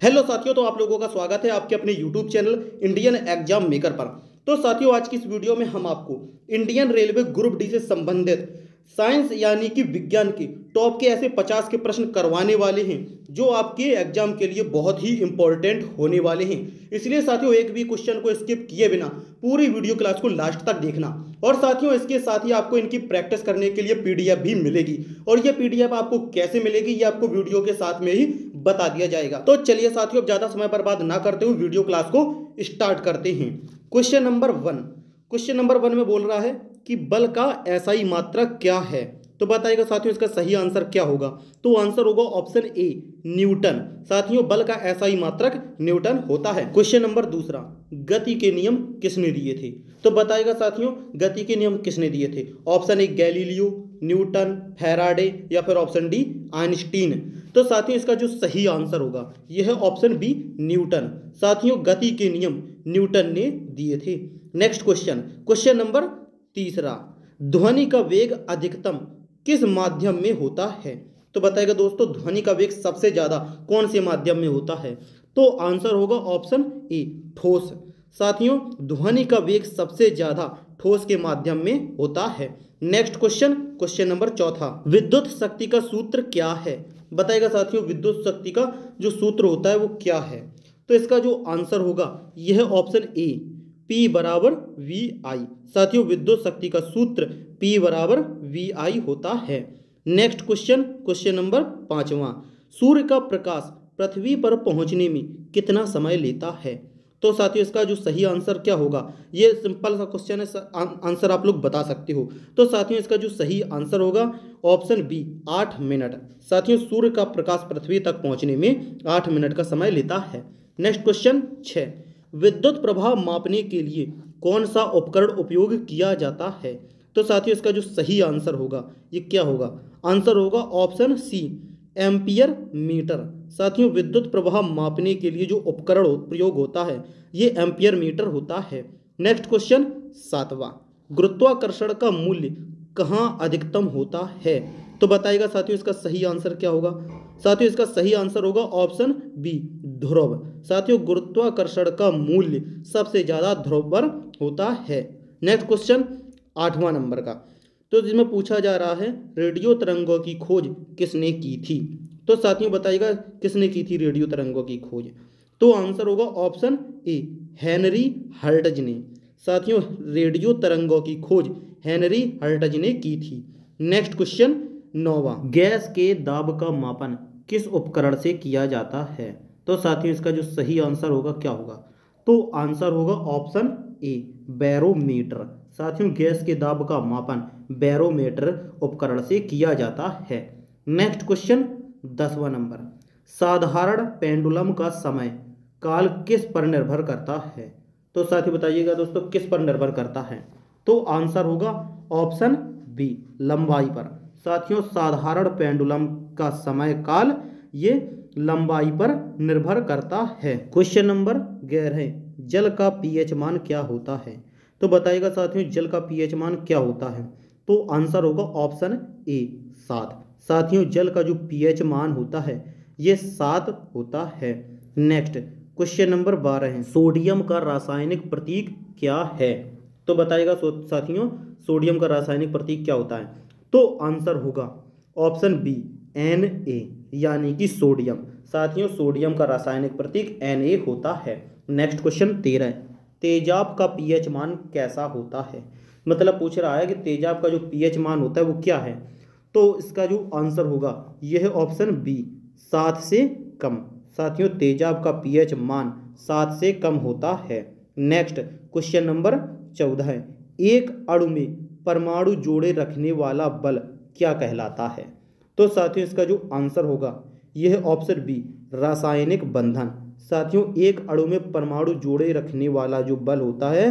Hello साथियों, तो आप लोगों का स्वागत है आपके अपने YouTube channel Indian exam maker पर। तो साथियों, आज की इस वीडियो में हम आपको इंडियन रेलवे ग्रुप डी से संबंधित साइंस यानी कि विज्ञान के टॉप के ऐसे 50 के प्रश्न करवाने वाले हैं जो आपके एग्जाम के लिए बहुत ही इंपॉर्टेंट होने वाले हैं। इसलिए साथियों, एक भी क्वेश्चन को स्किप किए बिना पूरी वीडियो क्लास को लास्ट तक देखना। और साथियों, इसके साथ ही आपको इनकी प्रैक्टिस करने के लिए पीडीएफ भी मिलेगी, और ये पीडीएफ आपको कैसे मिलेगी ये आपको वीडियो के साथ में ही बता दिया जाएगा। तो चलिए साथियों, अब ज़्यादा समय बर्बाद ना करते हुए वीडियो क्लास को स्टार्ट करते हैं। क्वेश्चन नंबर वन में बोल रहा है कि बल का एसआई मात्रक क्या है। तो बताइएगा साथियों, इसका सही आंसर क्या होगा। तो आंसर होगा ऑप्शन ए, न्यूटन। साथियों, बल का एसआई मात्रक न्यूटन होता है। क्वेश्चन नंबर दूसरा, गति के नियम किसने दिए थे। तो बताइएगा साथियों, गति के नियम किसने दिए थे। Option A Galileo, Newton, Faraday, या फिर ऑप्शन डी आइंस्टीन। तो साथियों, इसका जो सही आंसर होगा यह है ऑप्शन बी, न्यूटन। साथियों, गति के नियम न्यूटन ने दिए थे। नेक्स्ट क्वेश्चन नंबर तीसरा, ध्वनि का वेग अधिकतम किस माध्यम में होता है। तो बताइएगा दोस्तों, ध्वनि का वेग सबसे ज्यादा कौन से माध्यम में होता है। तो आंसर होगा ऑप्शन ए, ठोस। साथियों, ध्वनि का वेग सबसे ज्यादा ठोस के माध्यम में होता है। नेक्स्ट क्वेश्चन नंबर चौथा, विद्युत शक्ति का सूत्र क्या है। बताइएगा साथियों, विद्युत शक्ति का जो सूत्र होता है वो क्या है। तो इसका जो आंसर होगा यह है ऑप्शन ए, P बराबर वी आई। साथियों, विद्युत शक्ति का सूत्र P बराबर वी आई होता है। नेक्स्ट क्वेश्चन नंबर पांचवा, सूर्य का प्रकाश पृथ्वी पर पहुंचने में कितना समय लेता है। तो साथियों, इसका जो सही आंसर क्या होगा, ये सिंपल सा क्वेश्चन है, आंसर आप लोग बता सकते हो। तो साथियों, इसका जो सही आंसर होगा ऑप्शन बी, 8 मिनट। साथियों, सूर्य का प्रकाश पृथ्वी तक पहुंचने में 8 मिनट का समय लेता है। नेक्स्ट क्वेश्चन 6, विद्युत प्रभाव मापने के लिए कौन सा उपकरण उपयोग किया जाता है। तो साथियों, इसका जो सही आंसर होगा ये क्या होगा। आंसर होगा ऑप्शन सी, एम्पियर मीटर। साथियों, विद्युत प्रवाह मापने के लिए जो उपकरण प्रयोग होता है ये एम्पियर मीटर होता है। नेक्स्ट क्वेश्चन सातवां, गुरुत्वाकर्षण का मूल्य कहाँ अधिकतम होता है। तो बताइएगा साथियों, इसका सही आंसर क्या होगा। साथियों, इसका सही आंसर होगा ऑप्शन बी, ध्रुव। साथियों, गुरुत्वाकर्षण का मूल्य सबसे ज्यादा ध्रुव पर होता है। नेक्स्ट क्वेश्चन 8वां नंबर का, तो जिसमें पूछा जा रहा है रेडियो तरंगों की खोज किसने की थी। तो साथियों, बताइएगा किसने की थी रेडियो तरंगों की खोज। तो आंसर होगा ऑप्शन ए, हेनरी हर्ट्ज ने। साथियों, रेडियो तरंगों की खोज हेनरी हर्ट्ज ने की थी। नेक्स्ट क्वेश्चन 9वां, गैस के दाब का मापन किस उपकरण से किया जाता है। तो साथियों, इसका जो सही आंसर होगा क्या होगा। तो आंसर होगा ऑप्शन ए, बैरोमीटर। साथियों, गैस के दाब का मापन बैरोमीटर उपकरण से किया जाता है। नेक्स्ट क्वेश्चन 10वां नंबर, साधारण पेंडुलम का समय काल किस पर निर्भर करता है। तो साथियों, बताइएगा दोस्तों, किस पर निर्भर करता है। तो आंसर होगा ऑप्शन बी, लंबाई पर। साथियों, साधारण पेंडुलम का समय काल ये लंबाई पर निर्भर करता है। क्वेश्चन नंबर 11, जल का पीएच मान क्या होता है। तो बताइएगा साथियों, जल का पीएच मान क्या होता है। तो आंसर होगा ऑप्शन ए, 7। साथियों, जल का जो पीएच मान होता है ये 7 होता है। नेक्स्ट क्वेश्चन नंबर 12 है, सोडियम का रासायनिक प्रतीक क्या है। तो बताइएगा साथियों, सोडियम का रासायनिक प्रतीक क्या होता है। तो आंसर होगा ऑप्शन बी, Na, यानी कि सोडियम। साथियों, सोडियम का रासायनिक प्रतीक Na होता है। नेक्स्ट क्वेश्चन 13, तेजाब का पीएच मान कैसा होता है। मतलब पूछ रहा है कि तेजाब का जो पीएच मान होता है वो क्या है। तो इसका जो आंसर होगा यह है ऑप्शन बी, 7 से कम। साथियों, तेजाब का पीएच मान 7 से कम होता है। नेक्स्ट क्वेश्चन नंबर 14 है, एक अणु में परमाणु जोड़े रखने वाला बल क्या कहलाता है। तो साथियों, इसका जो आंसर होगा यह है ऑप्शन बी, रासायनिक बंधन। साथियों, एक अणु में परमाणु जोड़े रखने वाला जो बल होता है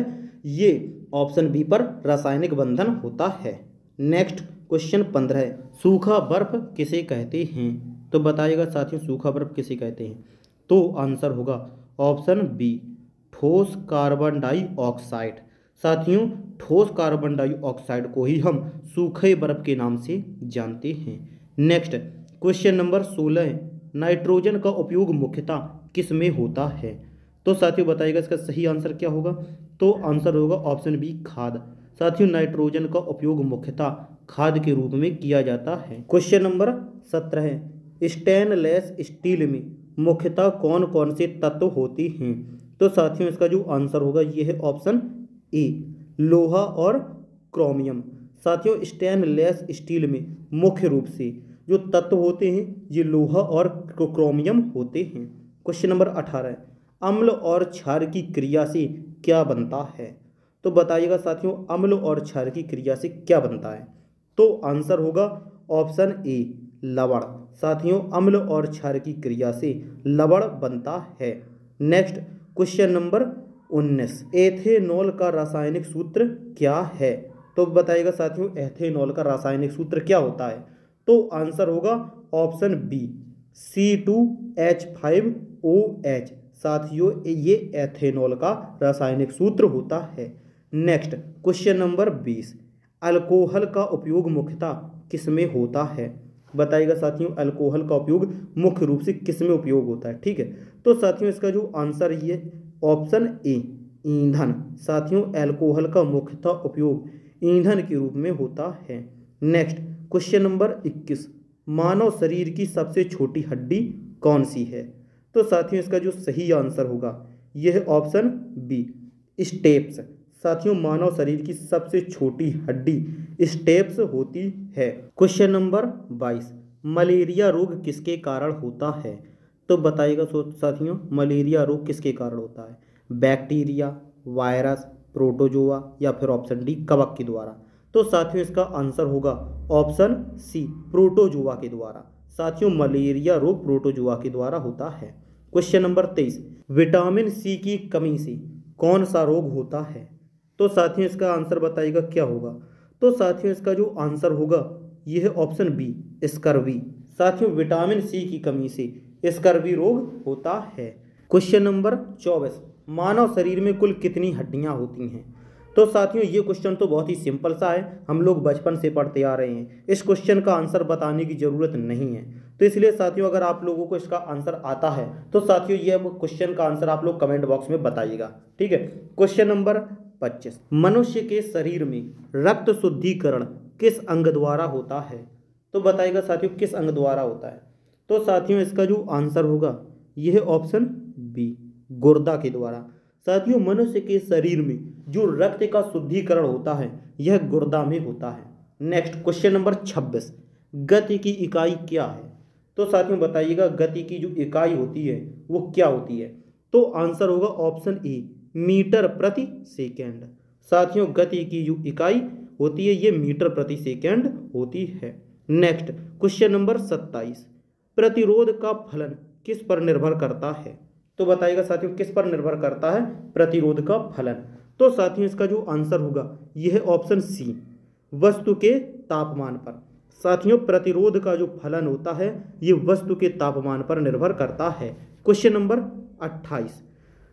ये ऑप्शन बी पर रासायनिक बंधन होता है। नेक्स्ट क्वेश्चन 15 है, सूखा बर्फ किसे कहते हैं। तो बताइएगा साथियों, सूखा बर्फ किसे कहते हैं। तो आंसर होगा ऑप्शन बी, ठोस कार्बन डाइऑक्साइड। साथियों, ठोस कार्बन डाइऑक्साइड को ही हम सूखे बर्फ के नाम से जानते हैं। नेक्स्ट क्वेश्चन नंबर 16, नाइट्रोजन का उपयोग मुख्यतः किस में होता है? तो साथियों बताइएगा इसका सही आंसर क्या होगा? तो आंसर होगा ऑप्शन बी, खाद। साथियों नाइट्रोजन का उपयोग मुख्यतः खाद के रूप में किया जाता है। क्वेश्चन नंबर 17 है, स्टेनलेस स्टील में मुख्यतः कौन कौन से तत्व होते हैं? तो साथियों इसका जो आंसर होगा ये है ऑप्शन ए, लोहा और क्रोमियम। साथियों स्टेनलेस स्टील में मुख्य रूप से जो तत्व होते हैं ये लोहा और क्रोमियम होते हैं। क्वेश्चन नंबर 18 है, अम्ल और क्षार की क्रिया से क्या बनता है? तो बताइएगा साथियों अम्ल और क्षार की क्रिया से क्या बनता है? तो आंसर होगा ऑप्शन ए, लवण। साथियों अम्ल और क्षार की क्रिया से लवण बनता है। नेक्स्ट क्वेश्चन नंबर 19, एथेनॉल का रासायनिक सूत्र क्या है? तो बताइएगा साथियों एथेनॉल का रासायनिक सूत्र क्या होता है? तो आंसर होगा ऑप्शन बी, C2H5OH। साथियों ये एथेनॉल का रासायनिक सूत्र होता है। नेक्स्ट क्वेश्चन नंबर 20, अल्कोहल का उपयोग मुख्यतः किस में होता है? बताइएगा साथियों अल्कोहल का उपयोग मुख्य रूप से किस में उपयोग होता है? ठीक है, तो साथियों इसका जो आंसर ये ऑप्शन ए, ईंधन। साथियों अल्कोहल का मुख्यतः उपयोग ईंधन के रूप में होता है। नेक्स्ट क्वेश्चन नंबर 21, मानव शरीर की सबसे छोटी हड्डी कौन सी है? तो साथियों इसका जो सही आंसर होगा यह ऑप्शन बी, स्टेप्स। साथियों मानव शरीर की सबसे छोटी हड्डी स्टेप्स होती है। क्वेश्चन नंबर 22, मलेरिया रोग किसके कारण होता है? तो बताइएगा साथियों मलेरिया रोग किसके कारण होता है? बैक्टीरिया, वायरस, प्रोटोजोआ या फिर ऑप्शन डी, कवक के द्वारा? तो साथियों इसका आंसर होगा ऑप्शन सी, प्रोटोजोआ के द्वारा। साथियों मलेरिया रोग प्रोटोजोआ के द्वारा होता है। क्वेश्चन नंबर 23, विटामिन सी की कमी से कौन सा रोग होता है? तो साथियों इसका आंसर बताइएगा क्या होगा? तो साथियों इसका जो आंसर होगा यह ऑप्शन बी, स्कर्वी। साथियों विटामिन सी की कमी से स्कर्वी रोग होता है। क्वेश्चन नंबर 24, मानव शरीर में कुल कितनी हड्डियां होती हैं? तो साथियों ये क्वेश्चन तो बहुत ही सिंपल सा है, हम लोग बचपन से पढ़ते आ रहे हैं, इस क्वेश्चन का आंसर बताने की ज़रूरत नहीं है। तो इसलिए साथियों अगर आप लोगों को इसका आंसर आता है तो साथियों ये क्वेश्चन का आंसर आप लोग कमेंट बॉक्स में बताइएगा। ठीक है, क्वेश्चन नंबर 25, मनुष्य के शरीर में रक्त शुद्धिकरण किस अंग द्वारा होता है? तो बताइएगा साथियों किस अंग द्वारा होता है? तो साथियों इसका जो आंसर होगा यह ऑप्शन बी, गुर्दा के द्वारा। साथियों मनुष्य के शरीर में जो रक्त का शुद्धिकरण होता है यह गुर्दा में होता है। नेक्स्ट क्वेश्चन नंबर 26, गति की इकाई क्या है? तो साथियों बताइएगा गति की जो इकाई होती है वो क्या होती है? तो आंसर होगा ऑप्शन ए, मीटर प्रति सेकेंड। साथियों गति की जो इकाई होती है ये मीटर प्रति सेकेंड होती है। नेक्स्ट क्वेश्चन नंबर 27, प्रतिरोध का फलन किस पर निर्भर करता है? तो बताइएगा साथियों किस पर निर्भर करता है प्रतिरोध का फलन? तो साथियों इसका जो आंसर होगा यह ऑप्शन सी, वस्तु के तापमान पर। साथियों प्रतिरोध का जो फलन होता है ये वस्तु के तापमान पर निर्भर करता है। क्वेश्चन नंबर 28,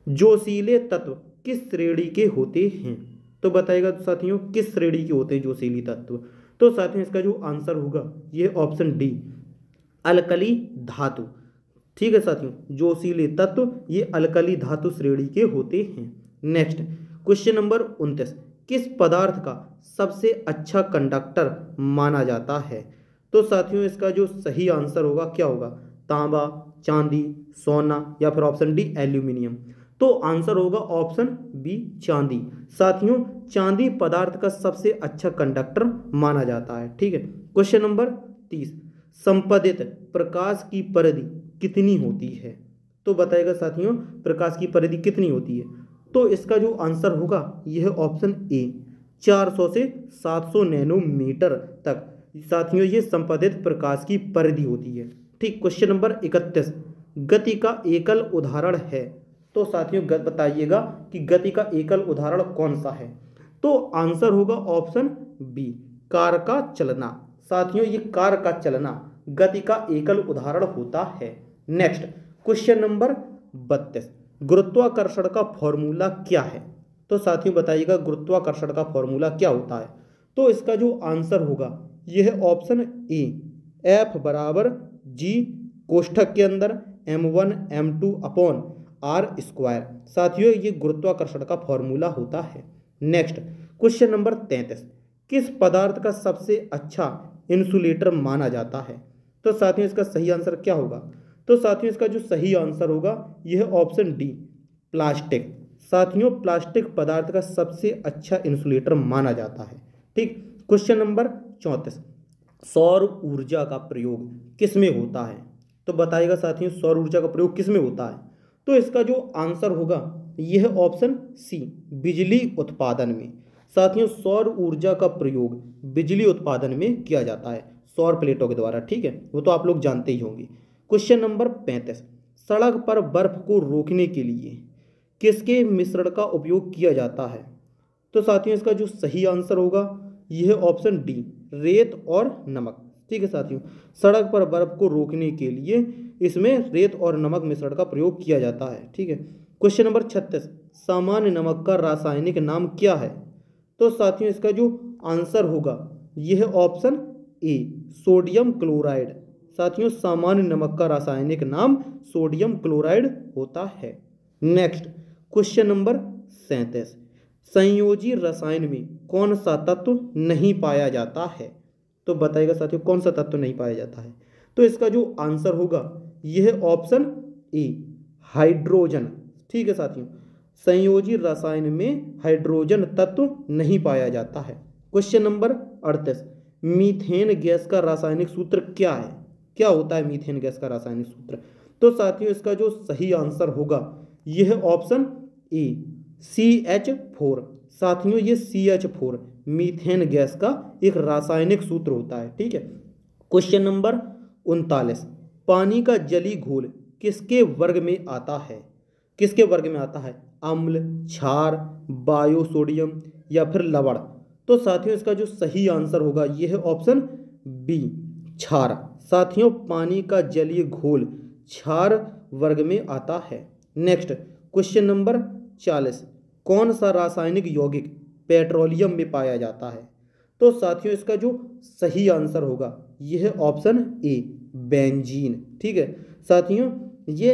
जोशीले तत्व किस श्रेणी के होते हैं? तो बताइएगा साथियों किस श्रेणी के होते हैं जोशीले तत्व? तो साथियों इसका जो आंसर होगा ये ऑप्शन डी, अल्कली धातु। ठीक है साथियों जोशीले तत्व ये अल्कली धातु श्रेणी के होते हैं। नेक्स्ट क्वेश्चन नंबर 29, किस पदार्थ का सबसे अच्छा कंडक्टर माना जाता है? तो साथियों इसका जो सही आंसर होगा क्या होगा? तांबा, चांदी, सोना या फिर ऑप्शन डी, एल्यूमिनियम? तो आंसर होगा ऑप्शन बी, चांदी। साथियों चांदी पदार्थ का सबसे अच्छा कंडक्टर माना जाता है। ठीक है, क्वेश्चन नंबर 30, संपादित प्रकाश की परिधि कितनी होती है? तो बताइएगा साथियों प्रकाश की परिधि कितनी होती है? तो इसका जो आंसर होगा यह ऑप्शन ए, 400 से 700 नैनोमीटर तक साथियों ये संपादित प्रकाश की परिधि होती है। ठीक, क्वेश्चन नंबर 31, गति का एकल उदाहरण है? तो साथियों बताइएगा कि गति का एकल उदाहरण कौन सा है? तो आंसर होगा ऑप्शन बी, कार का चलना। साथियों ये कार का चलना गति का एकल उदाहरण होता है। नेक्स्ट क्वेश्चन नंबर 32, गुरुत्वाकर्षण का फॉर्मूला क्या है? तो साथियों बताइएगा गुरुत्वाकर्षण का फॉर्मूला क्या होता है? तो इसका जो आंसर होगा यह ऑप्शन ए, F = G कोष्ठक के अंदर m1 m2 upon are square. साथियों ये गुरुत्वाकर्षण का फॉर्मूला होता है। नेक्स्ट क्वेश्चन नंबर 33, किस पदार्थ का सबसे अच्छा इंसुलेटर माना जाता है? तो साथियों इसका सही आंसर क्या होगा? तो साथियों इसका जो सही आंसर होगा यह ऑप्शन डी प्लास्टिक। साथियों प्लास्टिक पदार्थ का सबसे अच्छा इंसुलेटर माना जाता है। ठीक। क्वेश्चन नंबर 34, सौर ऊर्जा का प्रयोग किस में होता है? तो बताइएगा साथियों सौर ऊर्जा का प्रयोग किस में होता है? तो इसका जो आंसर होगा यह ऑप्शन सी बिजली उत्पादन में। साथियों सौर ऊर्जा का प्रयोग बिजली उत्पादन में किया जाता है सौर प्लेटों के द्वारा। ठीक है, वो तो आप लोग जानते ही होंगे। क्वेश्चन नंबर 35, सड़क पर बर्फ को रोकने के लिए किसके मिश्रण का उपयोग किया जाता है? तो साथियों इसका जो सही आंसर होगा यह ऑप्शन डी रेत और नमक। ठीक है साथियों, सड़क पर बर्फ को रोकने के लिए इसमें रेत और नमक मिश्रण का प्रयोग किया जाता है। ठीक है। क्वेश्चन नंबर 36, सामान्य नमक का रासायनिक नाम क्या है? तो साथियों इसका जो आंसर होगा यह ऑप्शन ए सोडियम क्लोराइड। साथियों सामान्य नमक का रासायनिक नाम सोडियम क्लोराइड होता है। नेक्स्ट क्वेश्चन नंबर 37, संयोजी रसायन में कौन सा तत्व नहीं पाया जाता है? तो बताइएगा साथियों कौन सा तत्व नहीं पाया जाता है? तो इसका जो आंसर होगा यह ऑप्शन ए हाइड्रोजन। ठीक है साथियों, संयोजी रसायन में हाइड्रोजन तत्व नहीं पाया जाता है। क्वेश्चन नंबर 38, मीथेन गैस का रासायनिक सूत्र क्या है? क्या होता है मीथेन गैस का रासायनिक सूत्र? तो साथियों इसका जो सही आंसर होगा यह ऑप्शन ए CH4। साथियों ये CH4 मीथेन गैस का एक रासायनिक सूत्र होता है। ठीक है। क्वेश्चन नंबर 39, पानी का जलीय घोल किसके वर्ग में आता है? किसके वर्ग में आता है? अम्ल, क्षार, बायो सोडियम या फिर लवण? तो साथियों इसका जो सही आंसर होगा यह ऑप्शन बी क्षार। साथियों पानी का जलीय घोल क्षार वर्ग में आता है। नेक्स्ट क्वेश्चन नंबर 40, कौन सा रासायनिक यौगिक पेट्रोलियम में पाया जाता है? तो साथियों इसका जो सही आंसर होगा यह है ऑप्शन ए बेंजीन। ठीक है साथियों, ये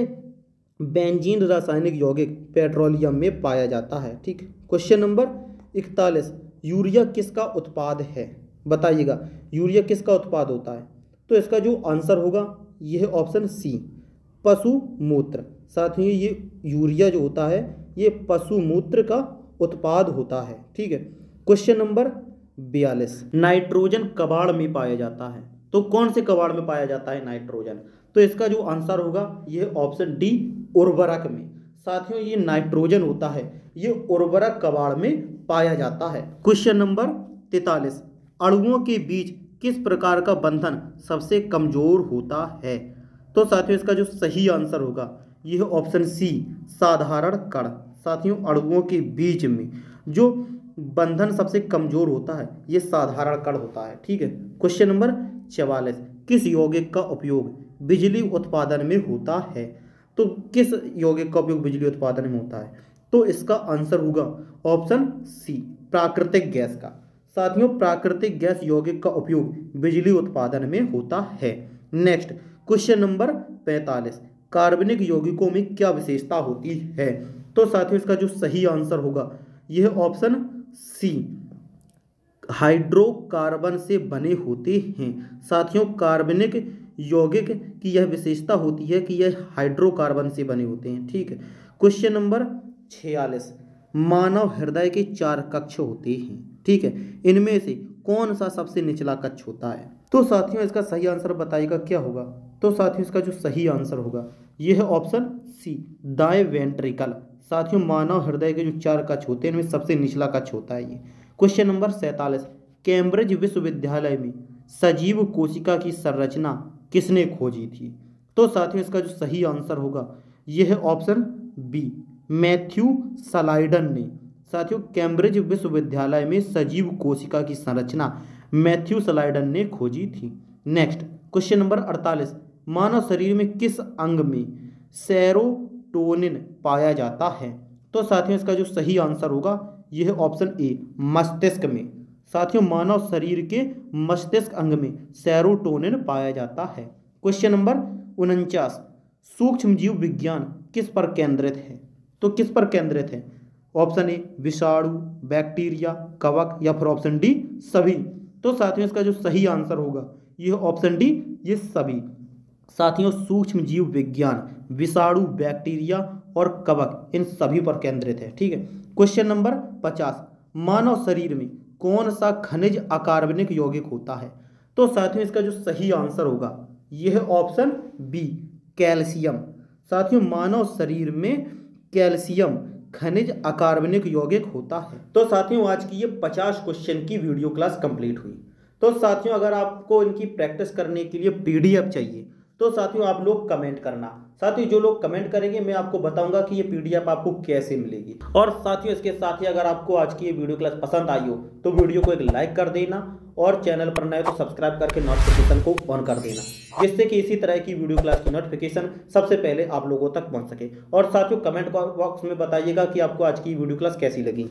बेंजीन रासायनिक यौगिक पेट्रोलियम में पाया जाता है। ठीक। क्वेश्चन नंबर 41, यूरिया किसका उत्पाद है? बताइएगा यूरिया किसका उत्पाद होता है? तो इसका जो आंसर होगा यह है ऑप्शन सी पशु मूत्र। साथियों ये यूरिया जो होता है ये पशु मूत्र का उत्पाद होता है। ठीक है। क्वेश्चन नंबर 42, नाइट्रोजन कबाड़ में पाया जाता है। तो कौन से कबाड़ में पाया जाता है नाइट्रोजन? तो इसका जो आंसर होगा यह ऑप्शन डी उर्वरक में। साथियों ये नाइट्रोजन होता है ये उर्वरक कबाड़ में पाया जाता है। क्वेश्चन नंबर 43, अणुओं के बीच किस प्रकार का बंधन सबसे कमजोर होता है? तो साथियों इसका जो सही आंसर होगा यह ऑप्शन सी साधारण कण। साथियों अणुओं के बीच में जो बंधन सबसे कमजोर होता है यह साधारण कण होता है। ठीक है। क्वेश्चन नंबर 44, किस यौगिक का उपयोग बिजली उत्पादन में होता है? तो किस यौगिक का उपयोग बिजली उत्पादन में होता है? तो इसका आंसर होगा ऑप्शन सी प्राकृतिक गैस का। साथियों प्राकृतिक गैस यौगिक का उपयोग बिजली उत्पादन में होता है। नेक्स्ट क्वेश्चन नंबर 45, कार्बनिक यौगिकों में क्या विशेषता होती है? तो साथियों इसका जो सही आंसर होगा यह ऑप्शन सी हाइड्रोकार्बन से बने होते हैं। साथियों कार्बनिक यौगिक की यह विशेषता होती है कि यह हाइड्रोकार्बन से बने होते हैं। ठीक है। क्वेश्चन नंबर 46, मानव हृदय के 4 कक्ष होते हैं। ठीक है, इनमें से कौन सा सबसे निचला कक्ष होता है? तो साथियों इसका सही आंसर बताइएगा क्या होगा? तो साथियों इसका जो सही आंसर होगा यह है ऑप्शन सी दाएं वेंट्रिकल। साथियों मानव हृदय के जो 4 कक्ष होते हैं इनमें सबसे निचला कक्ष होता है ये। क्वेश्चन नंबर 47, कैम्ब्रिज विश्वविद्यालय में सजीव कोशिका की संरचना किसने खोजी थी? तो साथियों इसका जो सही आंसर होगा यह है ऑप्शन बी मैथ्यू सलाइडन ने। साथियों कैम्ब्रिज विश्वविद्यालय में सजीव कोशिका की संरचना मैथ्यू सलाइडन ने खोजी थी। नेक्स्ट क्वेश्चन नंबर 48, मानव शरीर में किस अंग में सेरोटोनिन पाया जाता है? तो साथियों इसका जो सही आंसर होगा यह है ऑप्शन ए मस्तिष्क में। साथियों मानव शरीर के मस्तिष्क अंग में सेरोटोनिन पाया जाता है। क्वेश्चन नंबर 49 सूक्ष्म जीव विज्ञान किस पर केंद्रित है? तो किस पर केंद्रित है? ऑप्शन ए विषाणु, बैक्टीरिया, कवक या फिर ऑप्शन डी सभी। तो साथियों इसका जो सही आंसर होगा ये ऑप्शन डी, ये सभी। साथियों सूक्ष्म जीव विज्ञान विषाणु, बैक्टीरिया और कवक इन सभी पर केंद्रित है। ठीक है। क्वेश्चन नंबर 50 मानव शरीर में कौन सा खनिज अकार्बनिक यौगिक होता है? तो साथियों इसका जो सही आंसर होगा यह है ऑप्शन बी कैल्शियम। साथियों मानव शरीर में कैल्शियम खनिज अकार्बनिक यौगिक होता है। तो साथियों आज की ये 50 क्वेश्चन की वीडियो क्लास कंप्लीट हुई। तो साथियों अगर आपको इनकी प्रैक्टिस करने के लिए पीडीएफ चाहिए तो साथियों आप लोग कमेंट करना। साथियों जो लोग कमेंट करेंगे मैं आपको बताऊंगा कि ये पीडीएफ आपको कैसे मिलेगी। और साथियों इसके साथ ही अगर आपको आज की ये वीडियो क्लास पसंद आई हो तो वीडियो को एक लाइक कर देना और चैनल पर नए तो सब्सक्राइब करके नोटिफिकेशन को ऑन कर देना, जिससे कि इसी तरह की वीडियो क्लास की नोटिफिकेशन सबसे पहले आप लोगों तक पहुंच सके। और साथियों कमेंट बॉक्स में बताइएगा कि आपको आज की वीडियो क्लास कैसी लगी।